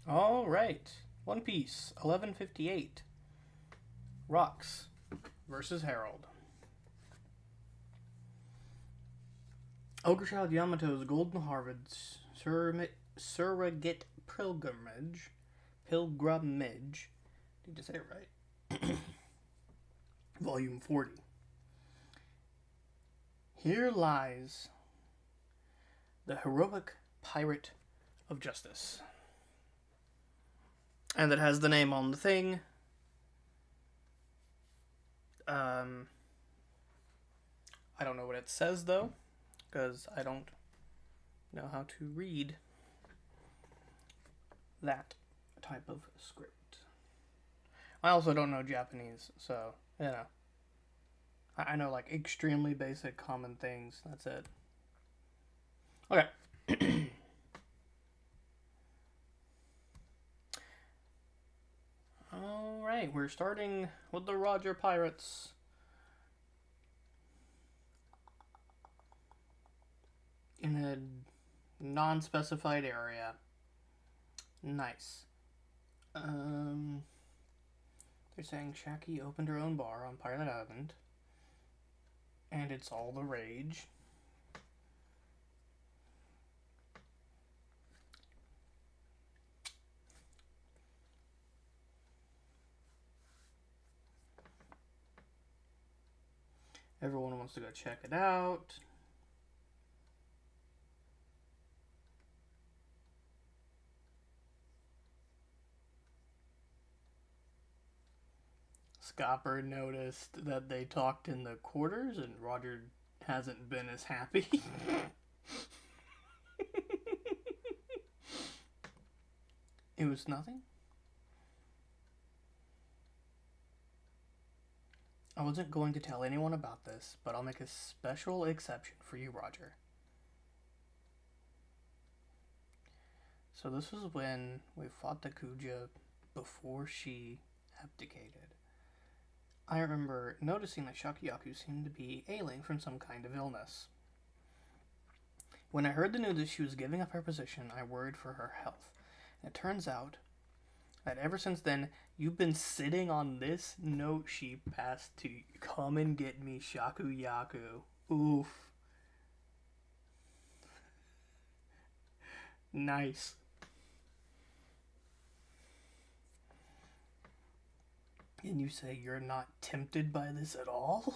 All right. One Piece, 1158. Rocks versus Herald. Ogrechild Yamato's Golden Harvard's Surrogate Pilgrimage. Need to say it right. Volume 40. Here lies the heroic pirate of justice. And it has the name on the thing. I don't know what it says though, because I don't know how to read that type of script. I also don't know Japanese, so, you know. I know, like, extremely basic common things. That's it. Okay. Alright, we're starting with the Roger Pirates. In a non-specified area. Nice. They're saying Shaki opened her own bar on Pirate Island. And it's all the rage. Everyone wants to go check it out. Scopper noticed that they talked in the quarters and Roger hasn't been as happy. It was nothing. I wasn't going to tell anyone about this, but I'll make a special exception for you, Roger. So this was when we fought the Kuja before she abdicated. I remember noticing that Shakiyaku seemed to be ailing from some kind of illness. When I heard the news that she was giving up her position, I worried for her health. And it turns out that ever since then, you've been sitting on this note she passed to come and get me, Shakuyaku. Oof. Nice. And you say you're not tempted by this at all?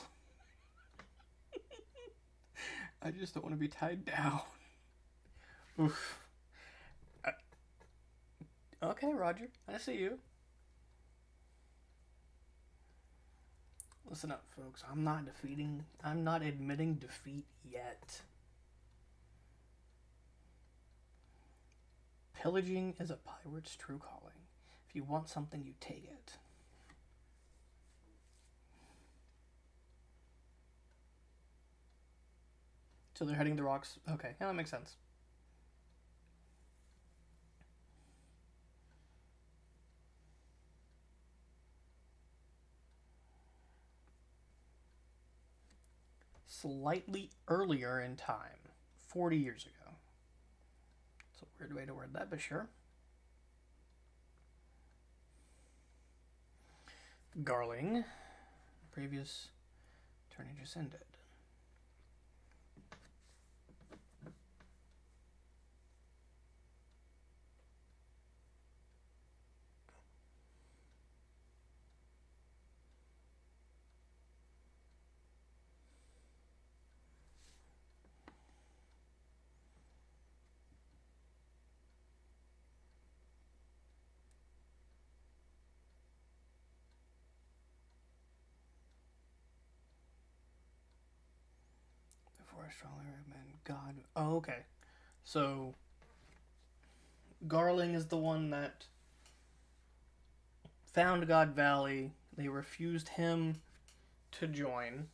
I just don't want to be tied down. Oof. Okay, Roger. I see you. Listen up, folks. I'm not admitting defeat yet. Pillaging is a pirate's true calling. If you want something, you take it. So they're heading the rocks. Okay, yeah, that makes sense. Slightly earlier in time, 40 years ago. It's a weird way to word that, but sure. Garling. Previous tourney just ended. Before I strongly recommend God. Oh, okay. So Garling is the one that found God Valley. They refused him to join.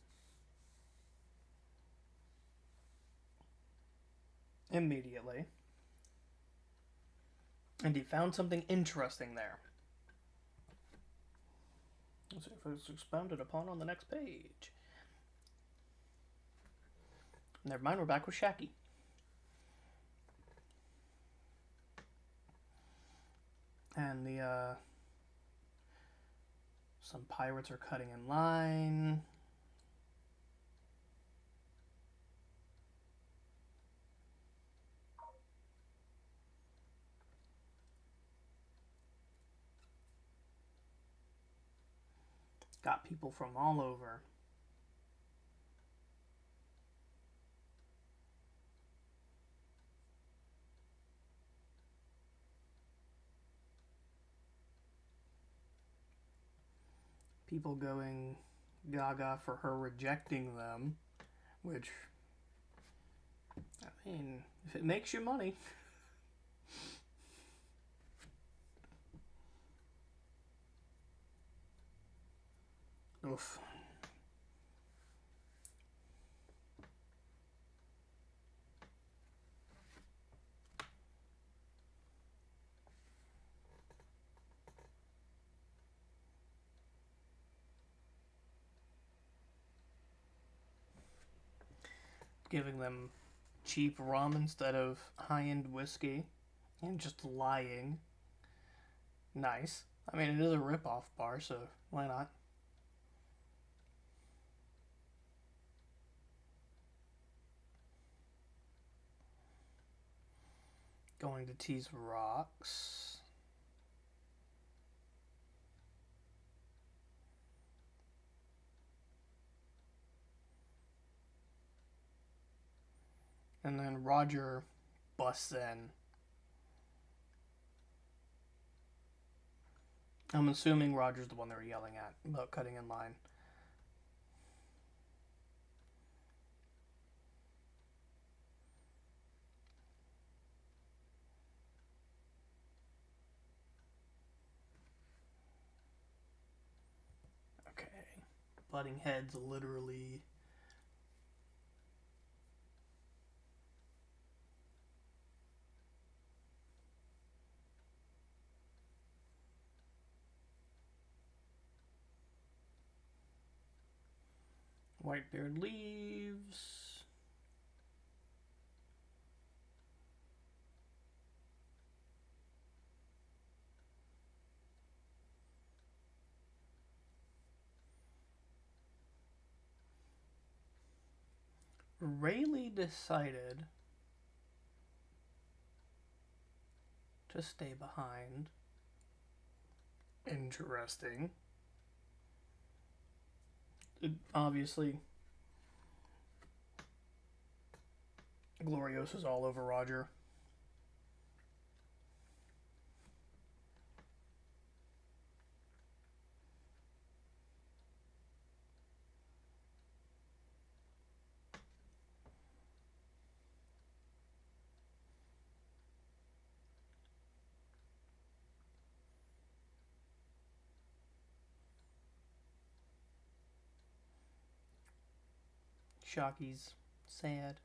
Immediately. And he found something interesting there. Let's see if it's expounded upon on the next page. Never mind, we're back with Shaki. And some pirates are cutting in line. Got people from all over. People going gaga for her rejecting them, which, I mean, if it makes you money. Oof. Giving them cheap rum instead of high-end whiskey, and just lying. Nice. I mean, it is a rip-off bar, so why not? Going to tease rocks. And then Roger busts in. I'm assuming Roger's the one they were yelling at about cutting in line. Okay. Butting heads literally. Whitebeard leaves. Rayleigh decided to stay behind. Interesting. Obviously, Gloriosa's all over Roger. Shocky's sad.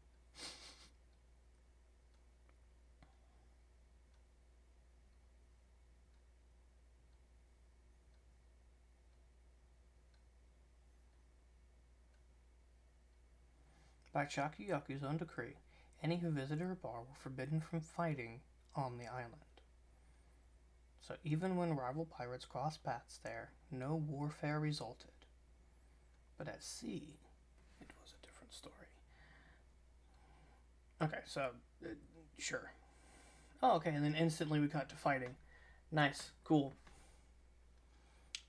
By Shakuyaku's own decree, any who visited her bar were forbidden from fighting on the island. So even when rival pirates crossed paths there, no warfare resulted. But at sea, it was a different story. Okay, so, sure. Oh, okay, and then instantly we cut to fighting. Nice, cool.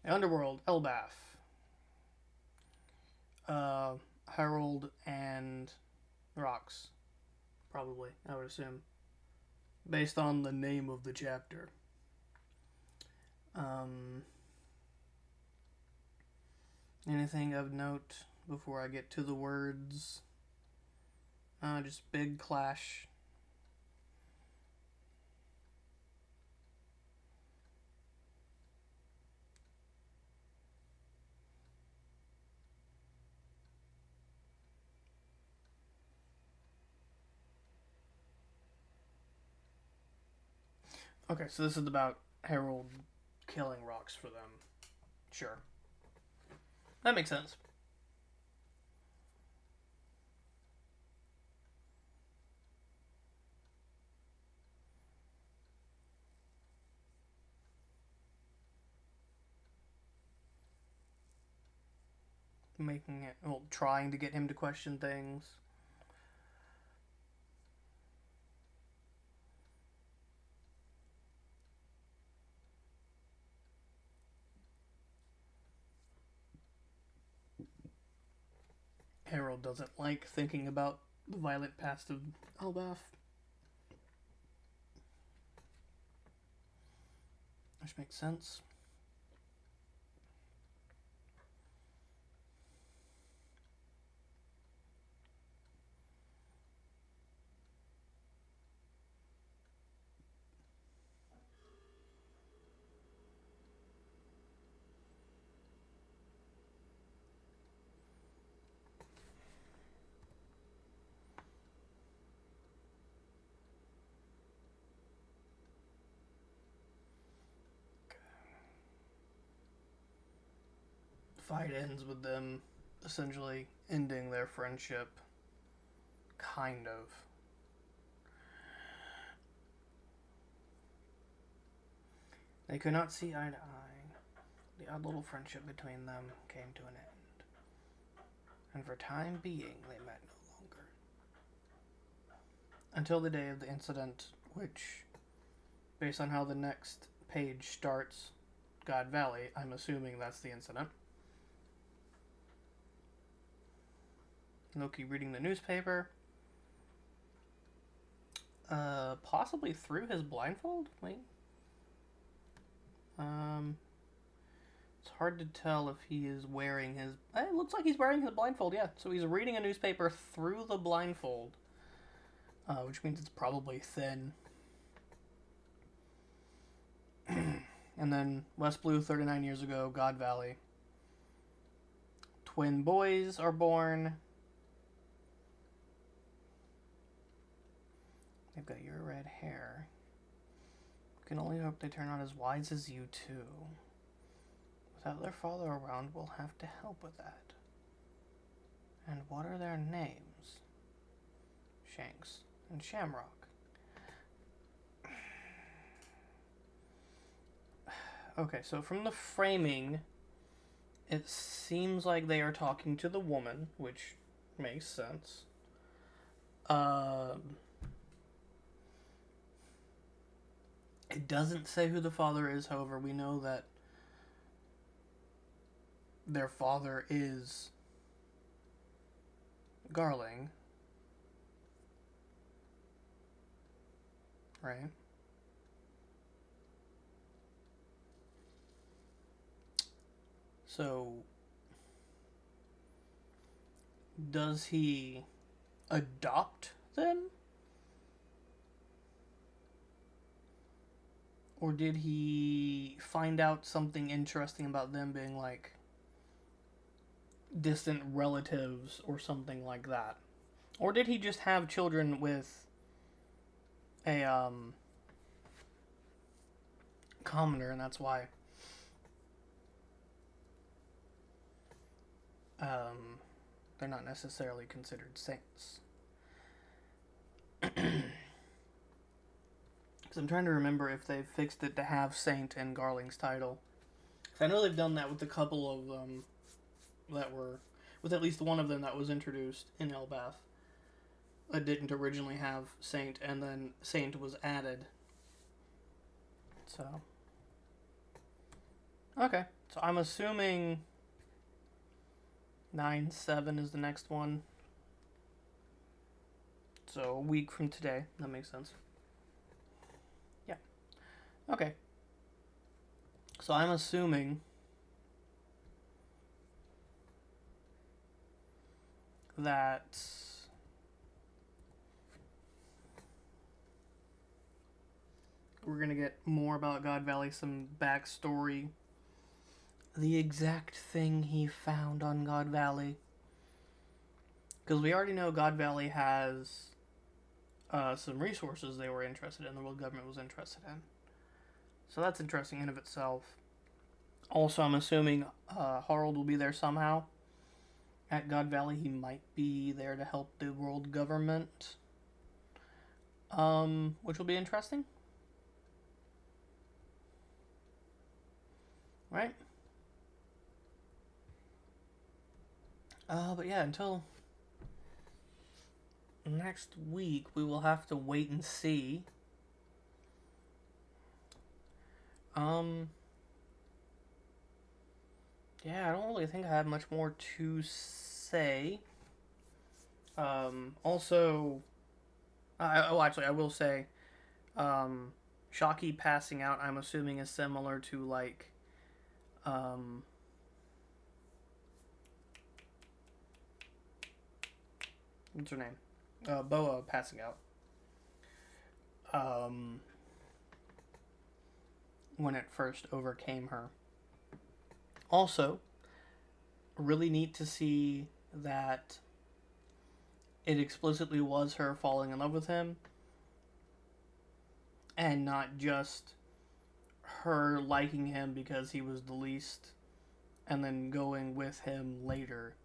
The Underworld, Elbaf. Harold and Rocks. Probably, I would assume. Based on the name of the chapter. Anything of note before I get to the words? Just big clash. Okay, so this is about Harold killing Rocks for them. Sure. That makes sense. making it, well, trying to get him to question things. Harold doesn't like thinking about the violent past of Elbaf, which makes sense. The fight ends with them essentially ending their friendship. Kind of. They could not see eye to eye. The odd little friendship between them came to an end. And for time being, they met no longer. Until the day of the incident, which, based on how the next page starts, God Valley, I'm assuming that's the incident. Loki reading the newspaper. Possibly through his blindfold? Wait. It's hard to tell if he is wearing his... It looks like he's wearing his blindfold, yeah. So he's reading a newspaper through the blindfold. Which means it's probably thin. And then West Blue, 39 years ago, God Valley. Twin boys are born. They've got your red hair. Can only hope they turn out as wise as you too. Without their father around, we'll have to help with that. And what are their names? Shanks and Shamrock. Okay, so from the framing, it seems like they are talking to the woman, which makes sense. It doesn't say who the father is, however, we know that their father is Garling. Right? So, does he adopt them? Or did he find out something interesting about them being like distant relatives or something like that? Or did he just have children with a commoner and that's why they're not necessarily considered saints? Because I'm trying to remember if they've fixed it to have Saint in Garling's title. I know they've done that with a couple of them that were... with at least one of them that was introduced in Elbaf. That didn't originally have Saint, and then Saint was added. So... okay. So I'm assuming 9/7 is the next one. So a week from today. That makes sense. Yeah. Okay. So I'm assuming that we're going to get more about God Valley, some backstory. The exact thing he found on God Valley. Because we already know God Valley has some resources they were interested in, the world government was interested in. So that's interesting in of itself. Also, I'm assuming Harold will be there somehow. At God Valley, he might be there to help the world government. Which will be interesting. Right? But yeah, until next week, we will have to wait and see. Um, yeah, I don't really think I have much more to say. Also, actually, I will say, um, Shocky passing out, I'm assuming is similar to like, um, what's her name? Boa passing out. Um, when it first overcame her. Also, really neat to see that it explicitly was her falling in love with him and not just her liking him because he was the least and then going with him later.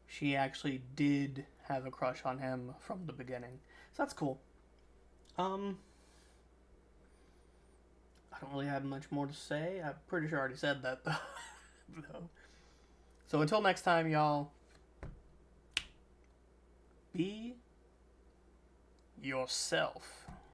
She actually did have a crush on him from the beginning. So that's cool. Um, I don't really have much more to say. I'm pretty sure I already said that though. So until next time, y'all, be yourself.